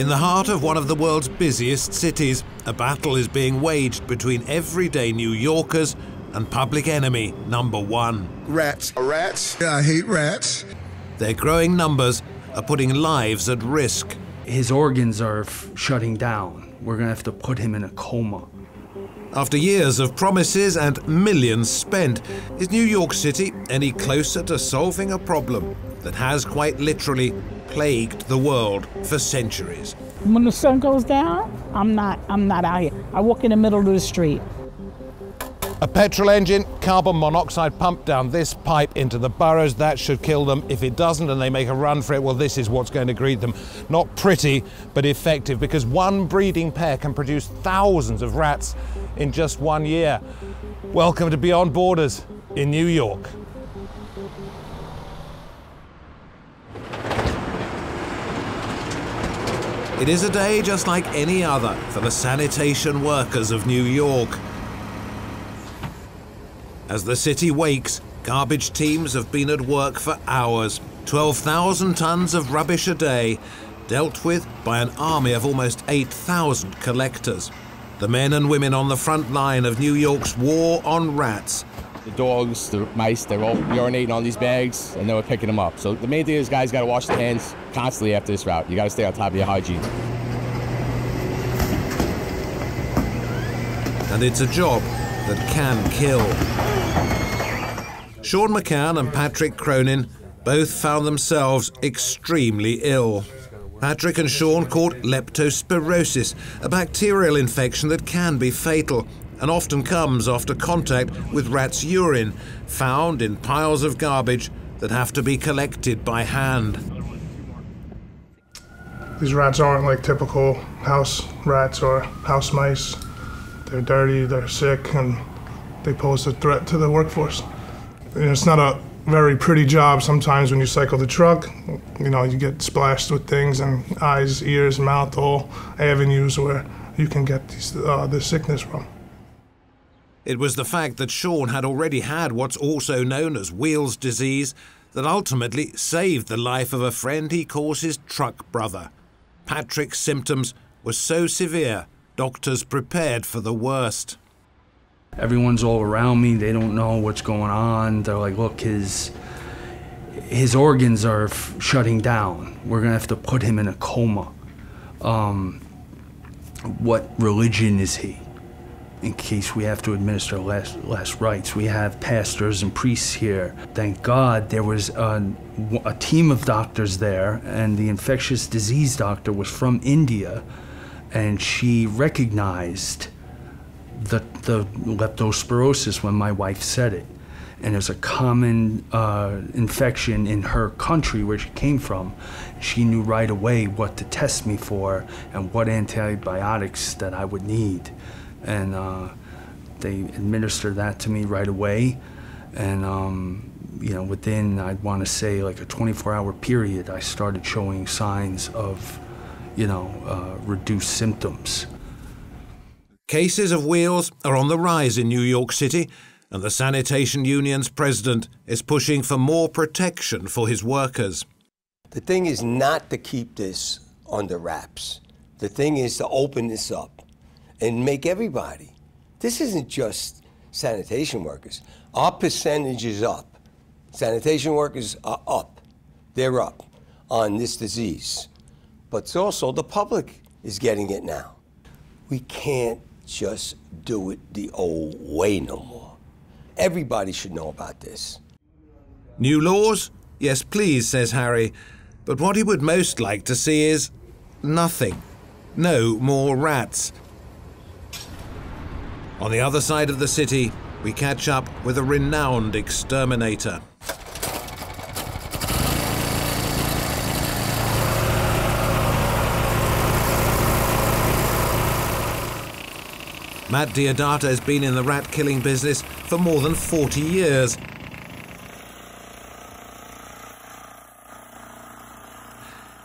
In the heart of one of the world's busiest cities, a battle is being waged between everyday New Yorkers and public enemy number one. Rats. Rats? Yeah, I hate rats. Their growing numbers are putting lives at risk. His organs are shutting down. We're gonna have to put him in a coma. After years of promises and millions spent, is New York City any closer to solving a problem that has quite literally plagued the world for centuries? When the sun goes down, I'm not out here. I walk in the middle of the street. A petrol engine, carbon monoxide pumped down this pipe into the burrows. That should kill them. If it doesn't and they make a run for it, well, this is what's going to greet them. Not pretty, but effective, because one breeding pair can produce thousands of rats in just 1 year. Welcome to Beyond Borders in New York. It is a day just like any other for the sanitation workers of New York. As the city wakes, garbage teams have been at work for hours. 12,000 tons of rubbish a day, dealt with by an army of almost 8,000 collectors. The men and women on the front line of New York's war on rats. The dogs, the mice, they're all urinating on these bags, and then we're picking them up. So the main thing is, guys, got to wash their hands constantly after this route. You got to stay on top of your hygiene. And it's a job that can kill. Sean McCann and Patrick Cronin both found themselves extremely ill. Patrick and Sean caught Leptospirosis, a bacterial infection that can be fatal and often comes after contact with rats' urine, found in piles of garbage that have to be collected by hand. These rats aren't like typical house rats or house mice. They're dirty, they're sick, and they pose a threat to the workforce. It's not a very pretty job sometimes when you cycle the truck. You know, you get splashed with things and eyes, ears, mouth, all avenues where you can get this sickness from. It was the fact that Sean had already had what's also known as Wheels disease that ultimately saved the life of a friend he calls his truck brother. Patrick's symptoms were so severe, doctors prepared for the worst. Everyone's all around me. They don't know what's going on. They're like, look, his organs are shutting down. We're gonna have to put him in a coma. What religion is he? In case we have to administer last rites. We have pastors and priests here. Thank God there was a team of doctors there, and the infectious disease doctor was from India, and she recognized the leptospirosis when my wife said it. And there's a common infection in her country where she came from. She knew right away what to test me for and what antibiotics that I would need. And they administered that to me right away. And you know, within, I'd want to say like a 24-hour period, I started showing signs of, you know, reduced symptoms. Cases of wheals are on the rise in New York City, and the Sanitation Union's president is pushing for more protection for his workers. The thing is not to keep this under wraps. The thing is to open this up and make everybody. This isn't just sanitation workers. Our percentage is up. Sanitation workers are up. They're up on this disease. But it's also the public is getting it now. We can't just do it the old way no more. Everybody should know about this. New laws? Yes, please, says Harry. But what he would most like to see is nothing. No more rats. On the other side of the city, we catch up with a renowned exterminator. Matt Diodata has been in the rat-killing business for more than 40 years.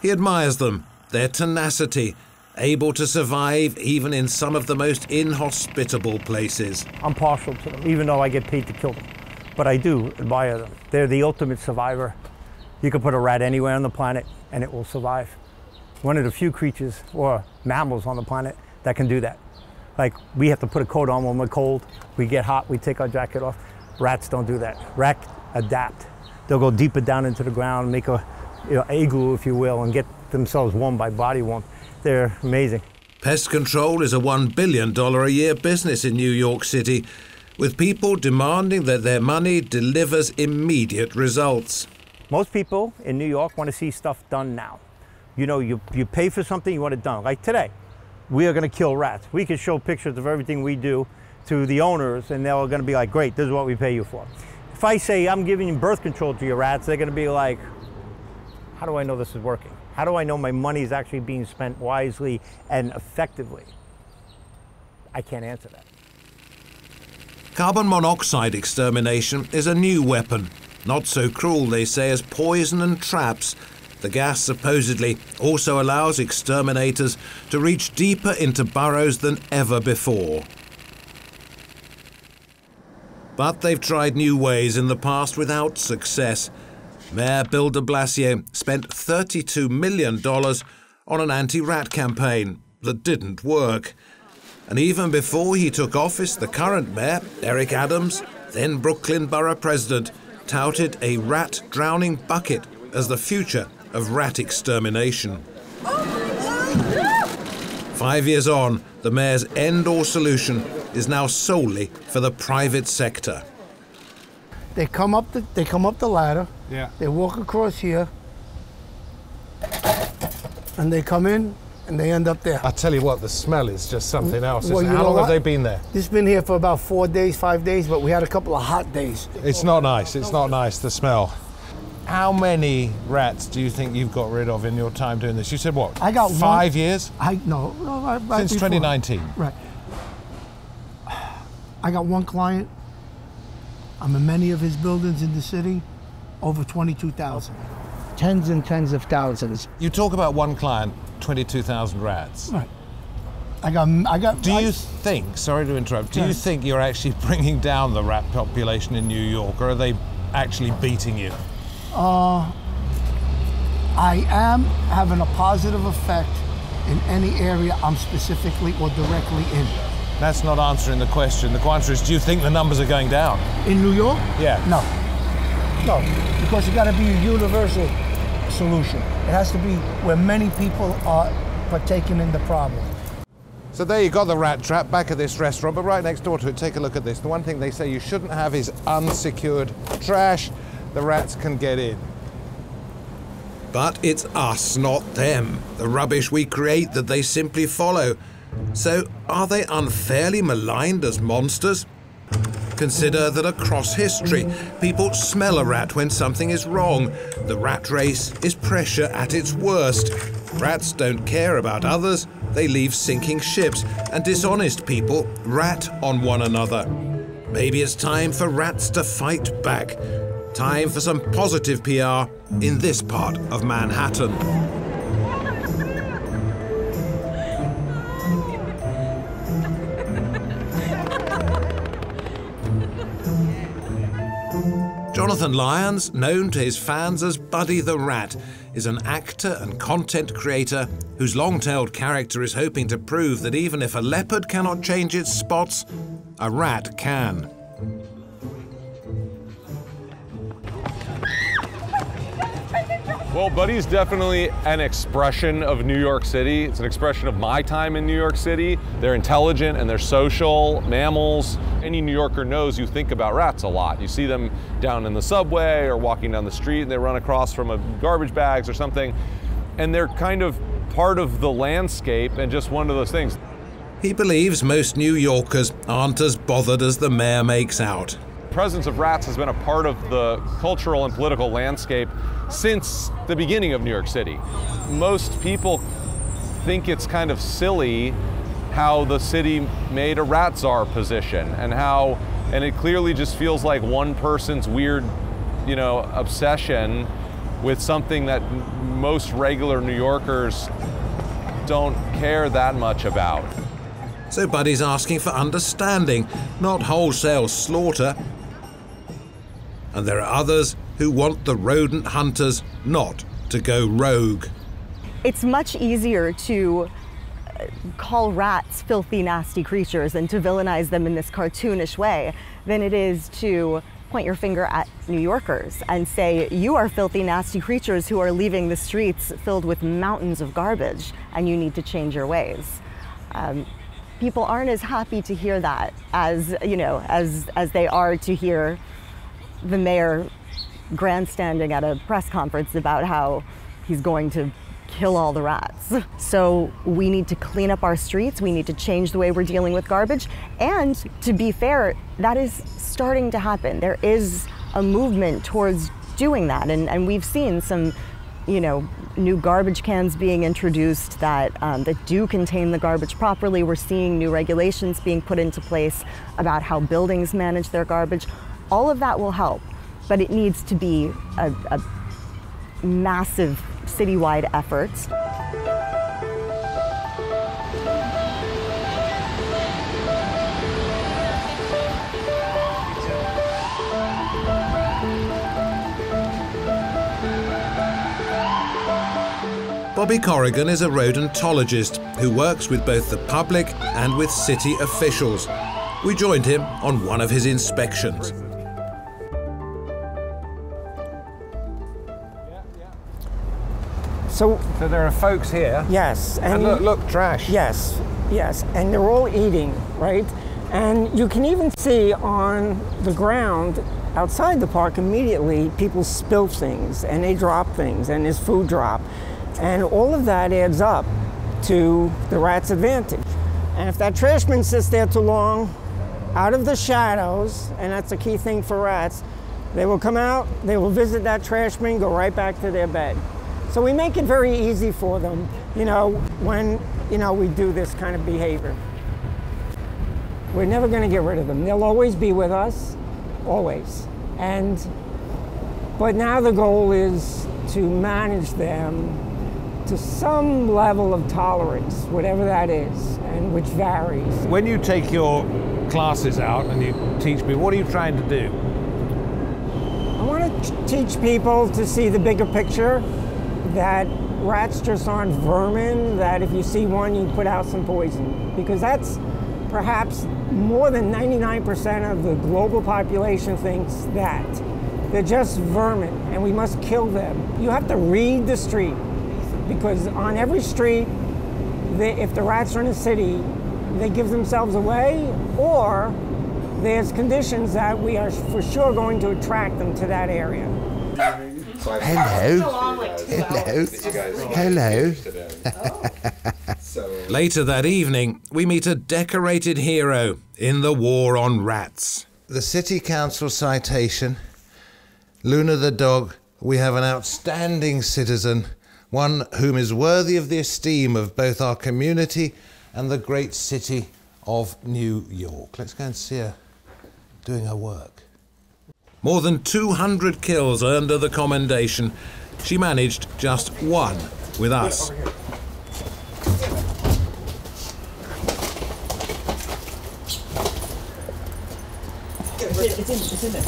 He admires them, their tenacity, able to survive even in some of the most inhospitable places. I'm partial to them, even though I get paid to kill them. But I do admire them. They're the ultimate survivor. You can put a rat anywhere on the planet and it will survive. One of the few creatures or mammals on the planet that can do that. Like, we have to put a coat on when we're cold. We get hot, we take our jacket off. Rats don't do that. Rats adapt. They'll go deeper down into the ground, make a igloo, if you will, and get themselves warm by body warmth. They're amazing. Pest control is a $1 billion a year business in New York City, with people demanding that their money delivers immediate results. Most people in New York want to see stuff done now. You know, you pay for something, you want it done. Like today, we are going to kill rats. We can show pictures of everything we do to the owners, and they're going to be like, great, this is what we pay you for. If I say I'm giving you birth control to your rats, they're going to be like, how do I know this is working? How do I know my money is actually being spent wisely and effectively? I can't answer that. Carbon monoxide extermination is a new weapon. Not so cruel, they say, as poison and traps. The gas supposedly also allows exterminators to reach deeper into burrows than ever before. But they've tried new ways in the past without success. Mayor Bill de Blasio spent $32 million on an anti-rat campaign that didn't work. And even before he took office, the current mayor, Eric Adams, then Brooklyn Borough President, touted a rat drowning bucket as the future of rat extermination. 5 years on, the mayor's end-all solution is now solely for the private sector. They come up the ladder. Yeah. They walk across here, and they come in, and they end up there. I tell you what, the smell is just something else. Well, How long have they been there? This has been here for about 4 days, 5 days, but we had a couple of hot days. It's not nice. It's not nice, the smell. How many rats do you think you've got rid of in your time doing this? You said what? I got 5 years? No, right Since before. 2019. Right. I got one client. I'm in many of his buildings in the city, over 22,000. Tens and tens of thousands. You talk about one client, 22,000 rats. Right. I got. Do you think, sorry to interrupt, do you think you're actually bringing down the rat population in New York, or are they actually beating you? I am having a positive effect in any area I'm specifically or directly in. That's not answering the question. The answer is, do you think the numbers are going down? In New York? Yeah. No, because it got to be a universal solution. It has to be where many people are partaking in the problem. So there you got the rat trap back at this restaurant, but right next door to it, take a look at this. The one thing they say you shouldn't have is unsecured trash. The rats can get in. But it's us, not them. The rubbish we create that they simply follow. So are they unfairly maligned as monsters? Consider that across history, people smell a rat when something is wrong. The rat race is pressure at its worst. Rats don't care about others. They leave sinking ships, and dishonest people rat on one another. Maybe it's time for rats to fight back. Time for some positive PR in this part of Manhattan. Jonathan Lyons, known to his fans as Buddy the Rat, is an actor and content creator whose long-tailed character is hoping to prove that even if a leopard cannot change its spots, a rat can. Well, Buddy's definitely an expression of New York City. It's an expression of my time in New York City. They're intelligent and they're social mammals. Any New Yorker knows you think about rats a lot. You see them down in the subway or walking down the street and they run across from a garbage bags or something. And they're kind of part of the landscape and just one of those things. He believes most New Yorkers aren't as bothered as the mayor makes out. The presence of rats has been a part of the cultural and political landscape since the beginning of New York City. Most people think it's kind of silly how the city made a rat czar position and it clearly just feels like one person's weird, obsession with something that most regular New Yorkers don't care that much about. So Buddy's asking for understanding, not wholesale slaughter. And there are others who want the rodent hunters not to go rogue. It's much easier to call rats filthy, nasty creatures and to villainize them in this cartoonish way than it is to point your finger at New Yorkers and say, you are filthy, nasty creatures who are leaving the streets filled with mountains of garbage, and you need to change your ways. People aren't as happy to hear that as, you know, as they are to hear the mayor grandstanding at a press conference about how he's going to kill all the rats. So we need to clean up our streets, we need to change the way we're dealing with garbage, and to be fair, that is starting to happen. There is a movement towards doing that, and we've seen some, you know, new garbage cans being introduced that do contain the garbage properly. We're seeing new regulations being put into place about how buildings manage their garbage. All of that will help, but it needs to be a massive citywide effort. Bobby Corrigan is a rodentologist who works with both the public and with city officials. We joined him on one of his inspections. So there are folks here. Yes. And look, trash. Yes, yes. And they're all eating, right? And you can even see on the ground outside the park immediately people spill things and they drop things and there's food drop. And all of that adds up to the rat's advantage. And if that trash bin sits there too long, out of the shadows, and that's a key thing for rats, they will come out, they will visit that trash bin, go right back to their bed. So we make it very easy for them, you know, when, you know, we do this kind of behavior. We're never going to get rid of them. They'll always be with us, always. But now the goal is to manage them to some level of tolerance, whatever that is, and which varies. When you take your classes out and you teach me, what are you trying to do? I want to teach people to see the bigger picture, that rats just aren't vermin, that if you see one, you put out some poison. Because that's perhaps more than 99% of the global population thinks that. They're just vermin, and we must kill them. You have to read the street, because on every street, if the rats are in a city, they give themselves away, or there's conditions that we are for sure going to attract them to that area. Hello. Hello. Later that evening, we meet a decorated hero in the war on rats. The City Council citation, Luna the dog. We have an outstanding citizen, one whom is worthy of the esteem of both our community and the great city of New York. Let's go and see her doing her work. More than 200 kills earned her the commendation. She managed just one with us. It's in there.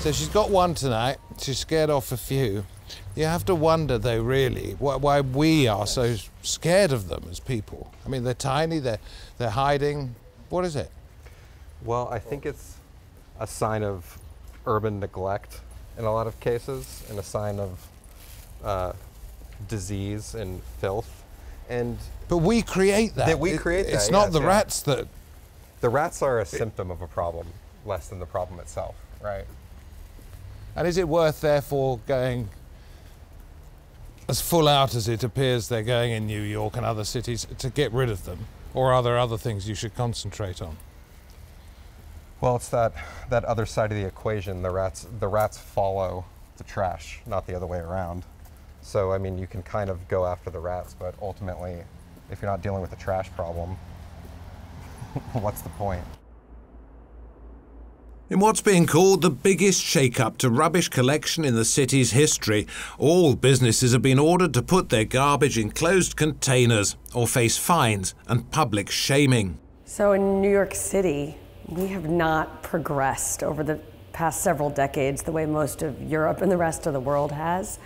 So she's got one tonight. She's scared off a few. You have to wonder, though, really, why we are so scared of them as people. I mean, they're tiny, they're hiding. What is it? Well, I think it's a sign of urban neglect in a lot of cases, and a sign of disease and filth. But we create that. It's not the rats that... The rats are a symptom of a problem, less than the problem itself, right? And is it worth, therefore, going as full out as it appears they're going in New York and other cities to get rid of them? Or are there other things you should concentrate on? Well, it's that other side of the equation. The rats follow the trash, not the other way around. So, I mean, you can kind of go after the rats, but ultimately, if you're not dealing with a trash problem, what's the point? In what's being called the biggest shake-up to rubbish collection in the city's history, all businesses have been ordered to put their garbage in closed containers or face fines and public shaming. So in New York City, we have not progressed over the past several decades the way most of Europe and the rest of the world has.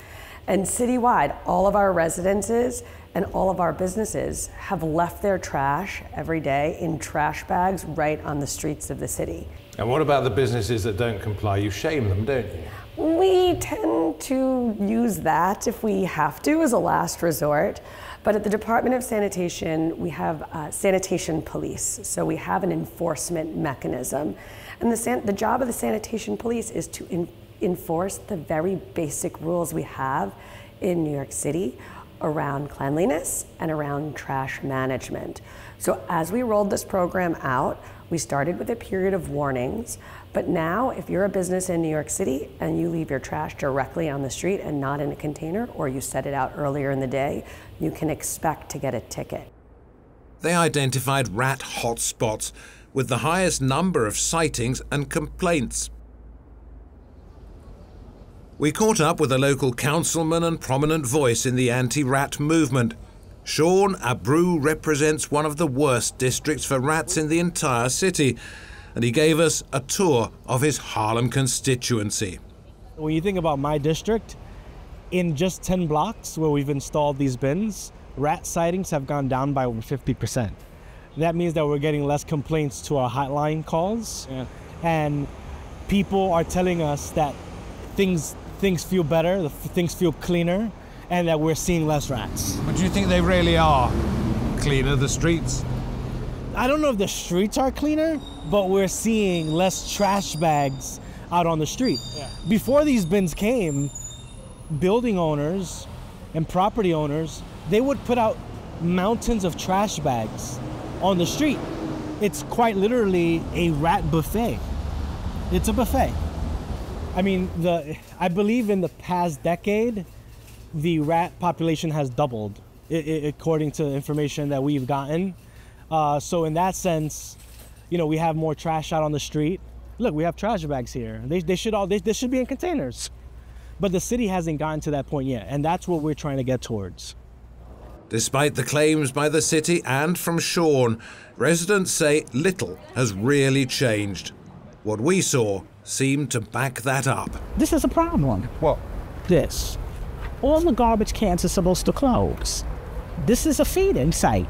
And citywide, all of our residences and all of our businesses have left their trash every day in trash bags right on the streets of the city. And what about the businesses that don't comply? You shame them, don't you? We tend to use that if we have to as a last resort. But at the Department of Sanitation, we have sanitation police. So we have an enforcement mechanism. And the job of the sanitation police is to enforce the very basic rules we have in New York City around cleanliness and around trash management. So as we rolled this program out, we started with a period of warnings, but now if you're a business in New York City and you leave your trash directly on the street and not in a container, or you set it out earlier in the day, you can expect to get a ticket. They identified rat hotspots with the highest number of sightings and complaints. We caught up with a local councilman and prominent voice in the anti-rat movement. Sean Abreu represents one of the worst districts for rats in the entire city, and he gave us a tour of his Harlem constituency. When you think about my district, in just 10 blocks where we've installed these bins, rat sightings have gone down by over 50%. That means that we're getting less complaints to our hotline calls, and people are telling us that things feel better, things feel cleaner, and that we're seeing less rats. But do you think they really are cleaner, the streets? I don't know if the streets are cleaner, but we're seeing less trash bags out on the street. Before these bins came, building owners and property owners, they would put out mountains of trash bags on the street. It's quite literally a rat buffet. It's a buffet. I mean, I believe in the past decade, the rat population has doubled, according to information that we've gotten. So in that sense, you know, we have more trash out on the street. Look, we have trash bags here. They should be in containers. But the city hasn't gotten to that point yet, and that's what we're trying to get towards. Despite the claims by the city and from Sean, residents say little has really changed. What we saw seemed to back that up. This is a problem. What? This. All the garbage cans are supposed to close. This is a feeding site.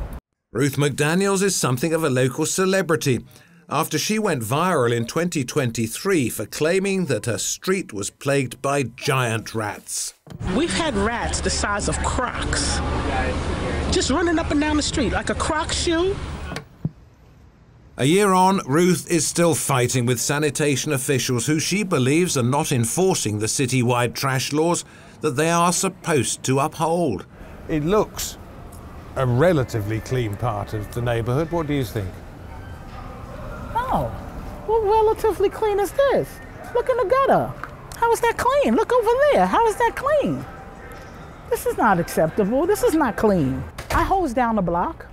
Ruth McDaniels is something of a local celebrity after she went viral in 2023 for claiming that her street was plagued by giant rats. We've had rats the size of Crocs, just running up and down the street like a Croc shoe. A year on, Ruth is still fighting with sanitation officials who she believes are not enforcing the citywide trash laws that they are supposed to uphold. It looks a relatively clean part of the neighbourhood. What do you think? Oh, what relatively clean is this? Look in the gutter. How is that clean? Look over there. How is that clean? This is not acceptable. This is not clean. I hose down the block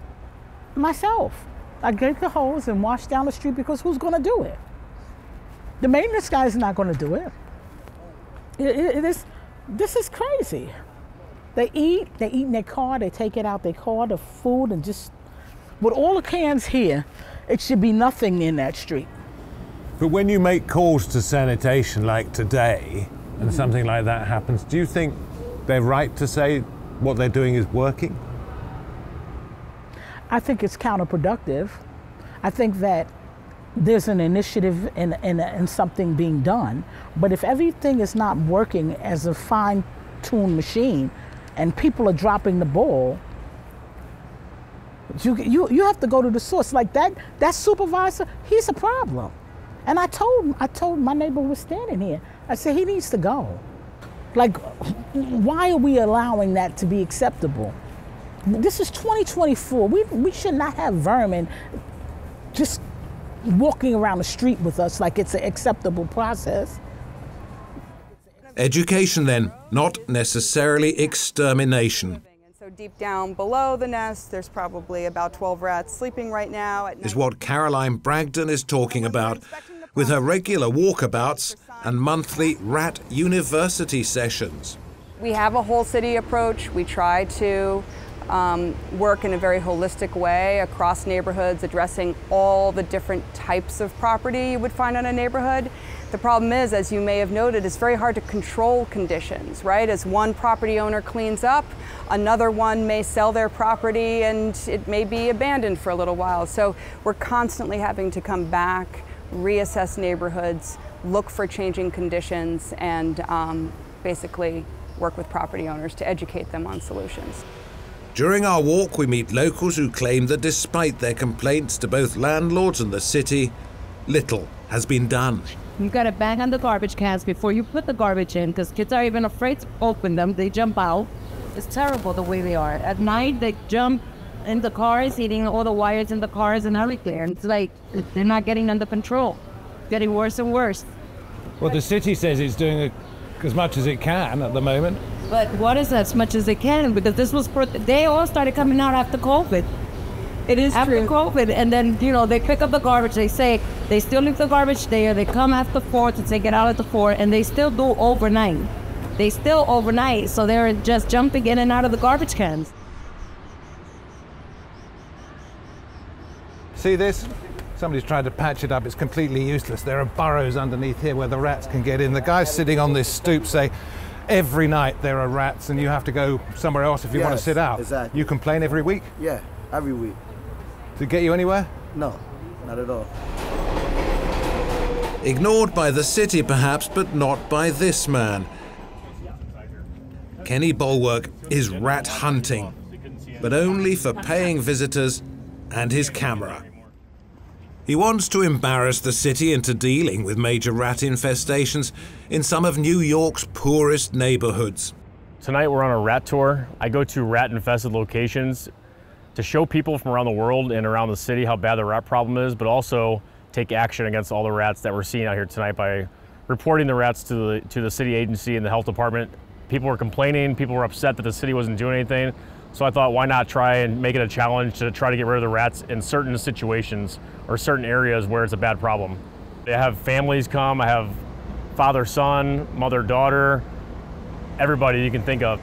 myself. I get the hose and wash down the street because who's going to do it? The maintenance guy is not going to do it. This is crazy. They eat in their car, they take it out their car, the food, and just, with all the cans here, it should be nothing in that street. But when you make calls to sanitation like today, and something like that happens, do you think they're right to say what they're doing is working? I think it's counterproductive. I think that there's an initiative and something being done, but if everything is not working as a fine-tuned machine and people are dropping the ball, you have to go to the source. Like that supervisor, he's a problem. And I told my neighbor who was standing here, I said, he needs to go. Like, why are we allowing that to be acceptable? This is 2024. We should not have vermin just walking around the street with us like it's an acceptable process. Education then, not necessarily extermination. So deep down below the nest, there's probably about 12 rats sleeping right now. Is what Caroline Bragdon is talking about with her regular walkabouts and monthly rat university sessions. We have a whole city approach. We try to work in a very holistic way across neighborhoods, addressing all the different types of property you would find in a neighborhood. The problem is, as you may have noted, it's very hard to control conditions, right? As one property owner cleans up, another one may sell their property and it may be abandoned for a little while. So we're constantly having to come back, reassess neighborhoods, look for changing conditions, and basically work with property owners to educate them on solutions. During our walk, we meet locals who claim that despite their complaints to both landlords and the city, little has been done. You got to bang on the garbage cans before you put the garbage in, because kids are even afraid to open them. They jump out. It's terrible the way they are. At night, they jump in the cars, eating all the wires in the cars and everything. And it's like they're not getting under control. It's getting worse and worse. Well, the city says it's doing as much as it can at the moment. But what is as much as it can? Because this was, they all started coming out after COVID. It is after true. COVID, and then, you know, they pick up the garbage. They say they still leave the garbage there. They come after 4 to take it out at the 4, and they still do overnight. They still overnight, so they're just jumping in and out of the garbage cans. See this? Somebody's tried to patch it up. It's completely useless. There are burrows underneath here where the rats can get in. The guys sitting on this stoop say every night there are rats, and you have to go somewhere else if you want to sit out. Exactly. You complain every week? Yeah, every week. To get you anywhere? No, not at all. Ignored by the city perhaps, but not by this man. Kenny Bulwark is rat hunting, but only for paying visitors and his camera. He wants to embarrass the city into dealing with major rat infestations in some of New York's poorest neighborhoods. Tonight we're on a rat tour. I go to rat-infested locations to show people from around the world and around the city how bad the rat problem is, but also take action against all the rats that we're seeing out here tonight by reporting the rats to the city agency and the health department. People were complaining, people were upset that the city wasn't doing anything. So I thought, why not try and make it a challenge to try to get rid of the rats in certain situations or certain areas where it's a bad problem. I have families come, I have father, son, mother, daughter, everybody you can think of.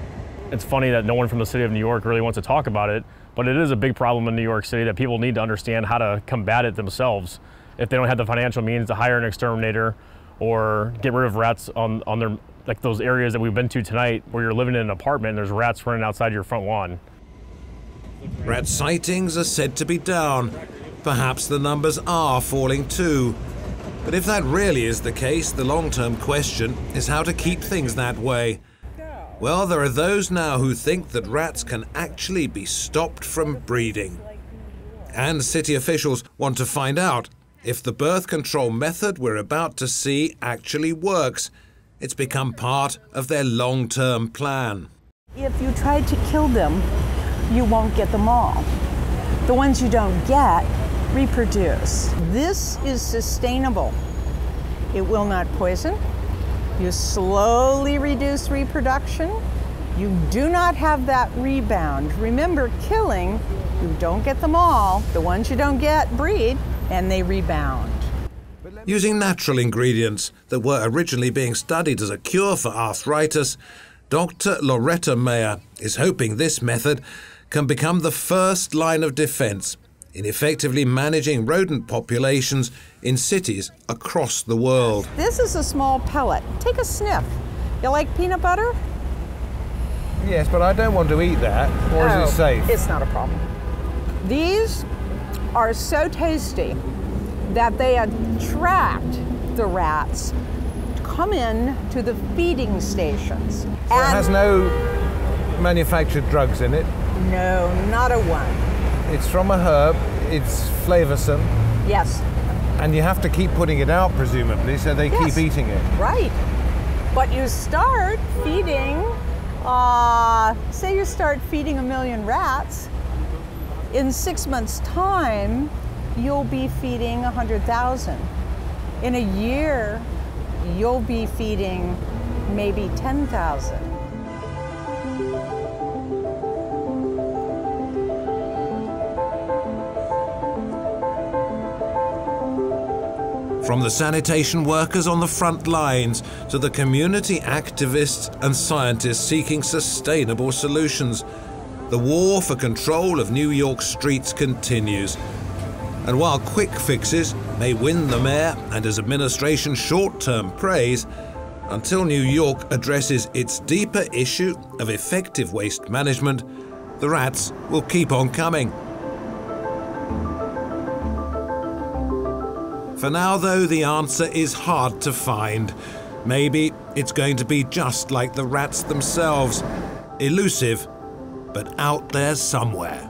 It's funny that no one from the city of New York really wants to talk about it, but it is a big problem in New York City that people need to understand how to combat it themselves if they don't have the financial means to hire an exterminator or get rid of rats on their, like those areas that we've been to tonight where you're living in an apartment and there's rats running outside your front lawn. Rat sightings are said to be down. Perhaps the numbers are falling too. But if that really is the case, the long-term question is how to keep things that way. Well, there are those now who think that rats can actually be stopped from breeding. And city officials want to find out if the birth control method we're about to see actually works. It's become part of their long-term plan. If you try to kill them, you won't get them all. The ones you don't get reproduce. This is sustainable. It will not poison. You slowly reduce reproduction. You do not have that rebound. Remember, killing, you don't get them all. The ones you don't get breed, and they rebound. Using natural ingredients that were originally being studied as a cure for arthritis, Dr. Loretta Mayer is hoping this method can become the first line of defense in effectively managing rodent populations in cities across the world. This is a small pellet. Take a sniff. You like peanut butter? Yes, but I don't want to eat that. Or is it safe? It's not a problem. These are so tasty that they attract the rats to come in to the feeding stations. So it has no manufactured drugs in it? No, not a one. It's from a herb, it's flavoursome. Yes. And you have to keep putting it out, presumably, so they keep eating it. Right. But you start feeding, say you start feeding 1 million rats, in 6 months' time, you'll be feeding 100,000. In a year, you'll be feeding maybe 10,000. From the sanitation workers on the front lines to the community activists and scientists seeking sustainable solutions, The war for control of New York streets continues. And while quick fixes may win the mayor and his administration short-term praise, until New York addresses its deeper issue of effective waste management, the rats will keep on coming. For now, though, the answer is hard to find. Maybe it's going to be just like the rats themselves, elusive, but out there somewhere.